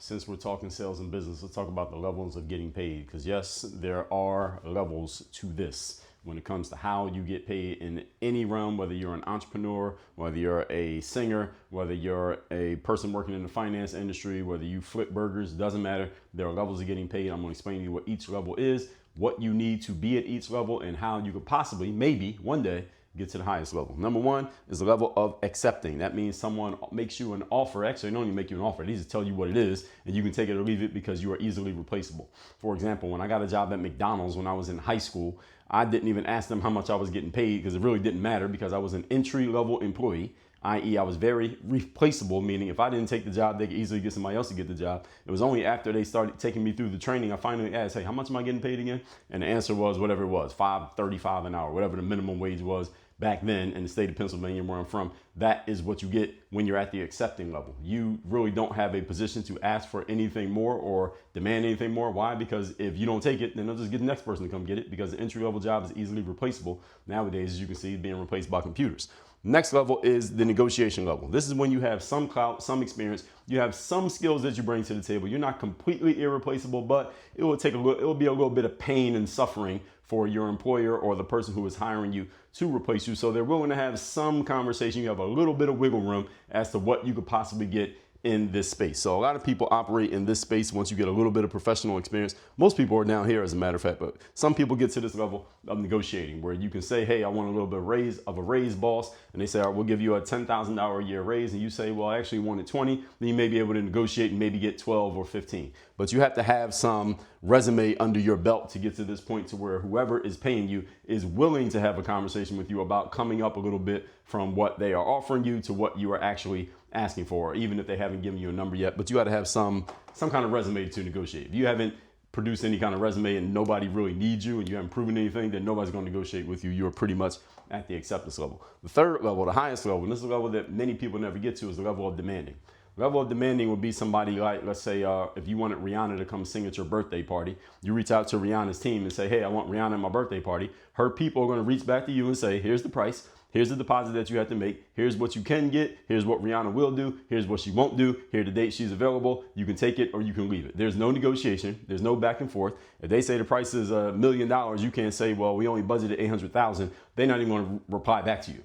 since we're talking sales and business, let's talk about the levels of getting paid. Because yes, there are levels to this when it comes to how you get paid in any realm, whether you're an entrepreneur, whether you're a singer, whether you're a person working in the finance industry, whether you flip burgers, doesn't matter. There are levels of getting paid. I'm going to explain to you what each level is, what you need to be at each level, and how you could possibly, maybe one day, get to the highest level. Number one is the level of accepting. That means someone makes you an offer. Actually, they don't even make you an offer. They just tell you what it is, and you can take it or leave it because you are easily replaceable. For example, when I got a job at McDonald's when I was in high school, I didn't even ask them how much I was getting paid because it really didn't matter because I was an entry-level employee, i.e. I was very replaceable, meaning if I didn't take the job, they could easily get somebody else to get the job. It was only after they started taking me through the training, I finally asked, hey, how much am I getting paid again? And the answer was whatever it was, $5.35 an hour, whatever the minimum wage was back then in the state of Pennsylvania where I'm from. That is what you get when you're at the accepting level. You really don't have a position to ask for anything more or demand anything more. Why? Because if you don't take it, then they'll just get the next person to come get it, because the entry level job is easily replaceable nowadays, as you can see, being replaced by computers. Next level is the negotiation level. This is when you have some clout, some experience, you have some skills that you bring to the table. You're not completely irreplaceable, but it will be a little bit of pain and suffering for your employer or the person who is hiring you to replace you. So they're willing to have some conversation. You have a little bit of wiggle room as to what you could possibly get in this space. So a lot of people operate in this space once you get a little bit of professional experience. Most people are down here, as a matter of fact, but some people get to this level of negotiating where you can say, hey, I want a little bit of a raise, boss. And they say, all right, we'll give you a $10,000 a year raise. And you say, well, I actually wanted 20. Then you may be able to negotiate and maybe get 12 or 15. But you have to have some resume under your belt to get to this point to where whoever is paying you is willing to have a conversation with you about coming up a little bit from what they are offering you to what you are actually asking for, even if they haven't given you a number yet. But you got to have some kind of resume to negotiate. If you haven't produced any kind of resume and nobody really needs you and you haven't proven anything, then nobody's going to negotiate with you. You're pretty much at the acceptance level. The third level, the highest level, and this is a level that many people never get to, is the level of demanding. Level of demanding would be somebody like, let's say, if you wanted Rihanna to come sing at your birthday party, you reach out to Rihanna's team and say, hey, I want Rihanna at my birthday party. Her people are going to reach back to you and say, here's the price. Here's the deposit that you have to make. Here's what you can get. Here's what Rihanna will do. Here's what she won't do. Here are the dates she's available. You can take it or you can leave it. There's no negotiation. There's no back and forth. If they say the price is $1 million, you can't say, well, we only budgeted $800,000. They're not even going to reply back to you.